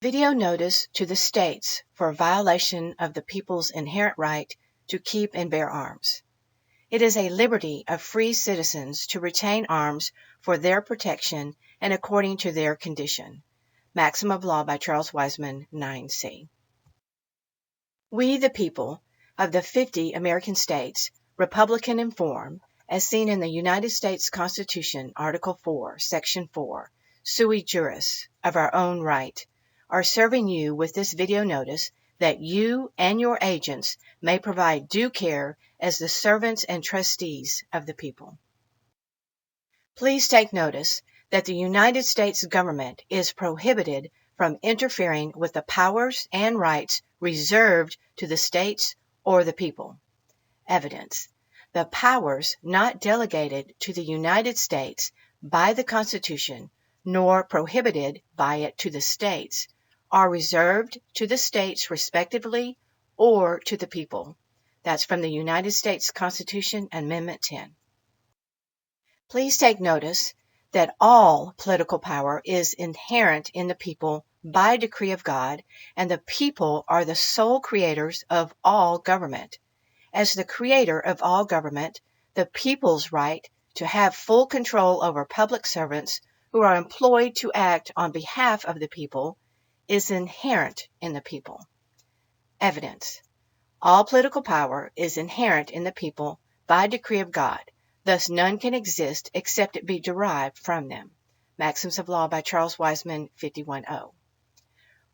Video notice to the states for violation of the people's inherent right to keep and bear arms. It is a liberty of free citizens to retain arms for their protection and according to their condition. Maxim of Law by Charles Wiseman, 9c. We, the people of the 50 American states, Republican in form, as seen in the United States Constitution, Article 4, Section 4, sui juris, of our own right, are serving you with this video notice that you and your agents may provide due care as the servants and trustees of the people. Please take notice that the United States government is prohibited from interfering with the powers and rights reserved to the states or the people. Evidence: the powers not delegated to the United States by the Constitution, nor prohibited by it to the states, are reserved to the states respectively or to the people. That's from the United States Constitution, Amendment 10. Please take notice that all political power is inherent in the people by decree of God, and the people are the sole creators of all government. As the creator of all government, the people's right to have full control over public servants who are employed to act on behalf of the people is inherent in the people. Evidence: all political power is inherent in the people by decree of God, thus none can exist except it be derived from them. Maxims of Law by Charles Wiseman, 51.0.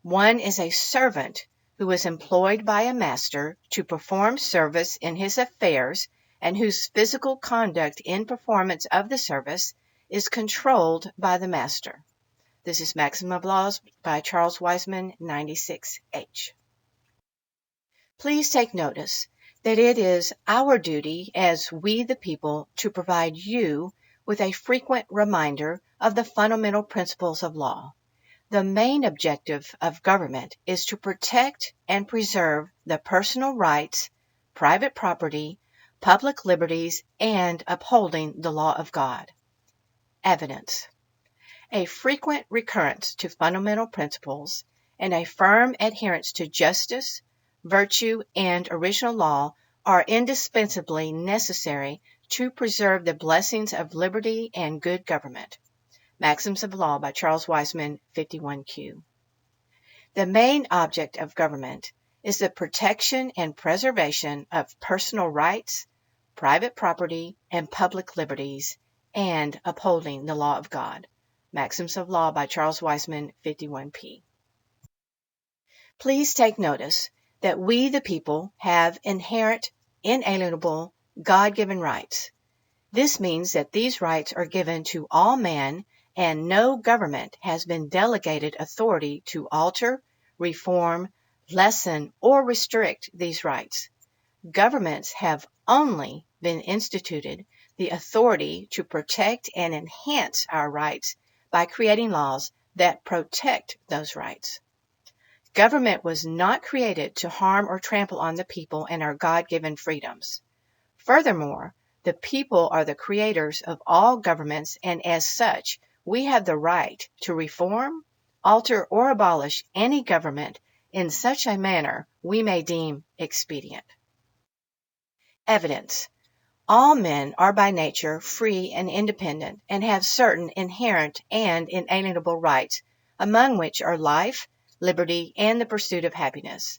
One is a servant who is employed by a master to perform service in his affairs and whose physical conduct in performance of the service is controlled by the master. This is Maxim of Laws by Charles Wiseman, 96H. Please take notice that it is our duty as we the people to provide you with a frequent reminder of the fundamental principles of law. The main objective of government is to protect and preserve the personal rights, private property, public liberties, and upholding the law of God. Evidence: a frequent recurrence to fundamental principles and a firm adherence to justice, virtue, and original law are indispensably necessary to preserve the blessings of liberty and good government. Maxims of Law by Charles Wiseman, 51Q. The main object of government is the protection and preservation of personal rights, private property, and public liberties, and upholding the law of God. Maxims of Law by Charles Wiseman, 51P. Please take notice that we, the people, have inherent, inalienable, God-given rights. This means that these rights are given to all men, and no government has been delegated authority to alter, reform, lessen, or restrict these rights. Governments have only been instituted the authority to protect and enhance our rights by creating laws that protect those rights. Government was not created to harm or trample on the people and our God-given freedoms. Furthermore, the people are the creators of all governments, and as such, we have the right to reform, alter, or abolish any government in such a manner we may deem expedient. Evidence: all men are by nature free and independent and have certain inherent and inalienable rights, among which are life, liberty, and the pursuit of happiness.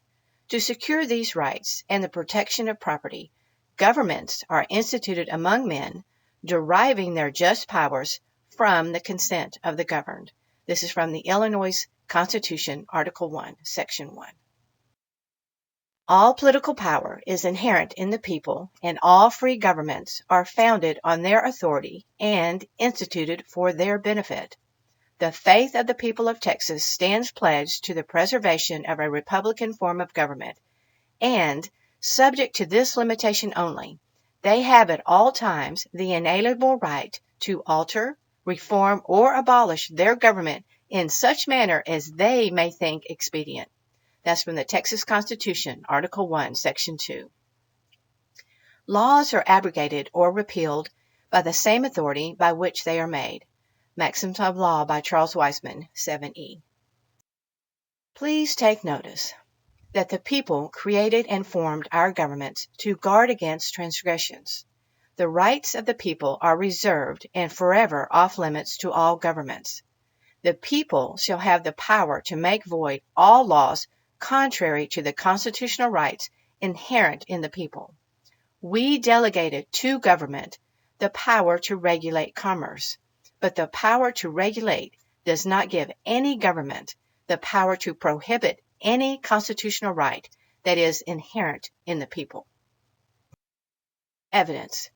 To secure these rights and the protection of property, governments are instituted among men, deriving their just powers from the consent of the governed. This is from the Illinois Constitution, Article 1, Section 1. All political power is inherent in the people, and all free governments are founded on their authority and instituted for their benefit. The faith of the people of Texas stands pledged to the preservation of a republican form of government, and, subject to this limitation only, they have at all times the inalienable right to alter, reform, or abolish their government in such manner as they may think expedient. That's from the Texas Constitution, Article 1, Section 2. Laws are abrogated or repealed by the same authority by which they are made. Maxims of Law by Charles Wiseman, 7E. Please take notice that the people created and formed our governments to guard against transgressions. The rights of the people are reserved and forever off limits to all governments. The people shall have the power to make void all laws contrary to the constitutional rights inherent in the people. We delegated to government the power to regulate commerce, but the power to regulate does not give any government the power to prohibit any constitutional right that is inherent in the people. Evidence.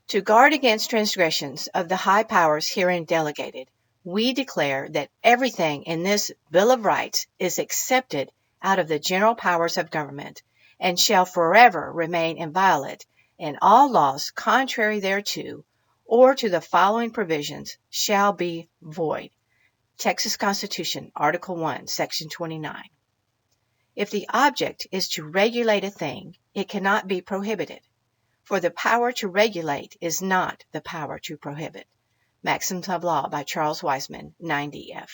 To guard against transgressions of the high powers herein delegated, we declare that everything in this Bill of Rights is accepted out of the general powers of government, and shall forever remain inviolate, and all laws contrary thereto, or to the following provisions, shall be void. Texas Constitution, Article 1, Section 29. If the object is to regulate a thing, it cannot be prohibited, for the power to regulate is not the power to prohibit. Maxims of Law by Charles Wiseman, 9df.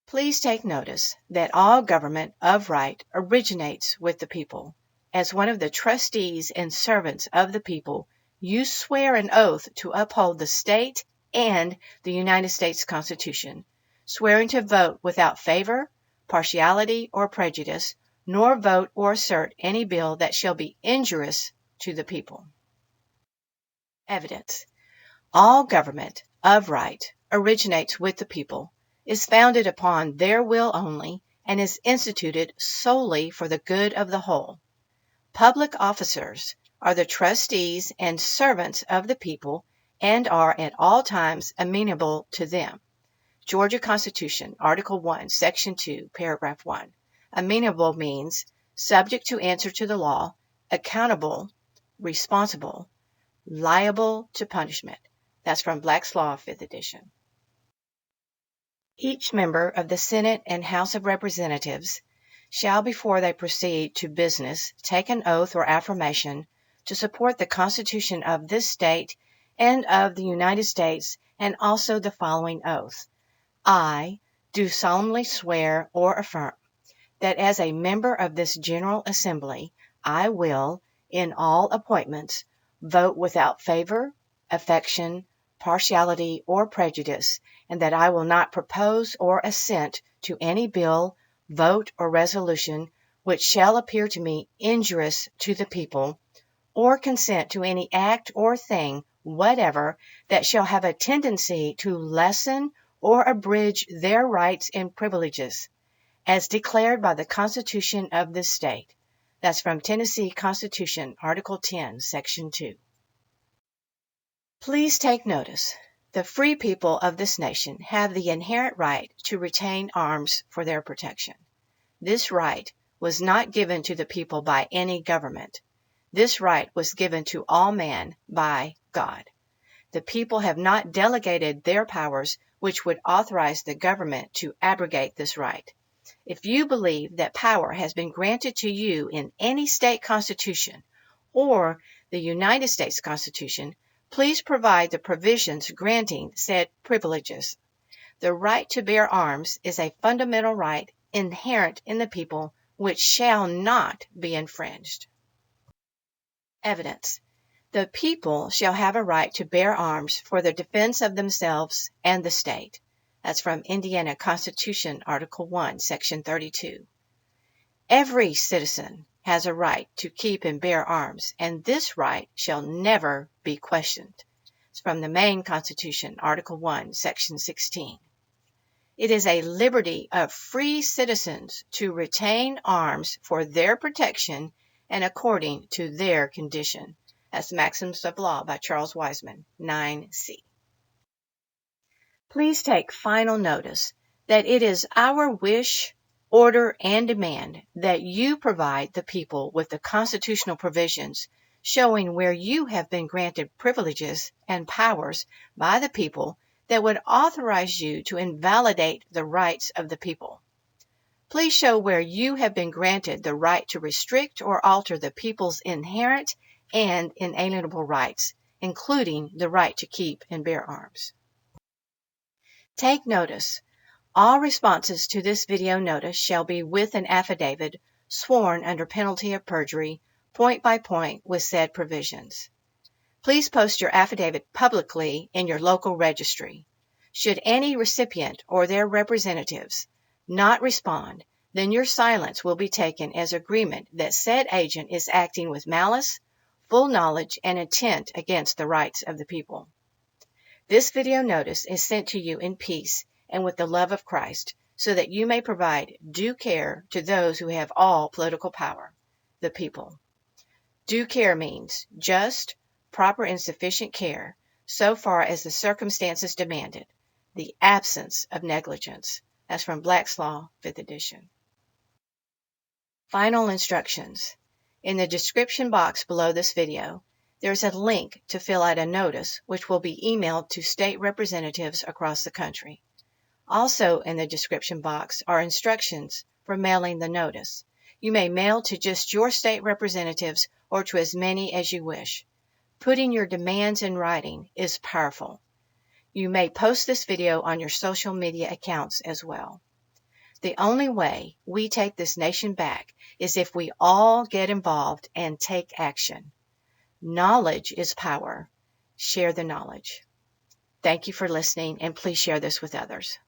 Please take notice that all government of right originates with the people. As one of the trustees and servants of the people, you swear an oath to uphold the state and the United States Constitution, swearing to vote without favor, partiality, or prejudice, nor vote or assert any bill that shall be injurious to the people. Evidence. All government of right originates with the people, is founded upon their will only, and is instituted solely for the good of the whole. Public officers are the trustees and servants of the people, and are at all times amenable to them. Georgia Constitution, Article 1, Section 2, Paragraph 1. Amenable means subject to answer to the law, accountable, responsible, liable to punishment. That's from Black's Law, 5th edition. Each member of the Senate and House of Representatives shall, before they proceed to business, take an oath or affirmation to support the Constitution of this state and of the United States, and also the following oath. I do solemnly swear or affirm that as a member of this General Assembly, I will, in all appointments, vote without favor, affection, partiality, or prejudice, and that I will not propose or assent to any bill, vote, or resolution which shall appear to me injurious to the people, or consent to any act or thing whatever that shall have a tendency to lessen or abridge their rights and privileges, as declared by the Constitution of this state. That's from Tennessee Constitution, Article 10, Section 2. Please take notice. The free people of this nation have the inherent right to retain arms for their protection. This right was not given to the people by any government. This right was given to all man by God. The people have not delegated their powers which would authorize the government to abrogate this right. If you believe that power has been granted to you in any state constitution or the United States Constitution, please provide the provisions granting said privileges. The right to bear arms is a fundamental right inherent in the people which shall not be infringed. Evidence. The people shall have a right to bear arms for the defense of themselves and the state. That's from Indiana Constitution, Article 1, Section 32. Every citizen has a right to keep and bear arms, and this right shall never be questioned. It's from the Maine Constitution, Article 1, Section 16. It is a liberty of free citizens to retain arms for their protection and according to their condition. That's Maxims of Law by Charles Wiseman, 9c. Please take final notice that it is our wish, order, and demand that you provide the people with the constitutional provisions showing where you have been granted privileges and powers by the people that would authorize you to invalidate the rights of the people. Please show where you have been granted the right to restrict or alter the people's inherent and inalienable rights, including the right to keep and bear arms. Take notice. All responses to this video notice shall be with an affidavit sworn under penalty of perjury, point by point with said provisions. Please post your affidavit publicly in your local registry. Should any recipient or their representatives not respond, then your silence will be taken as agreement that said agent is acting with malice, full knowledge, and intent against the rights of the people. This video notice is sent to you in peace and with the love of Christ, so that you may provide due care to those who have all political power, the people. Due care means just, proper, and sufficient care, so far as the circumstances demanded, the absence of negligence. That's from Black's Law, 5th edition. Final instructions. In the description box below this video, there's a link to fill out a notice which will be emailed to state representatives across the country. Also in the description box are instructions for mailing the notice. You may mail to just your state representatives or to as many as you wish. Putting your demands in writing is powerful. You may post this video on your social media accounts as well. The only way we take this nation back is if we all get involved and take action. Knowledge is power. Share the knowledge. Thank you for listening, and please share this with others.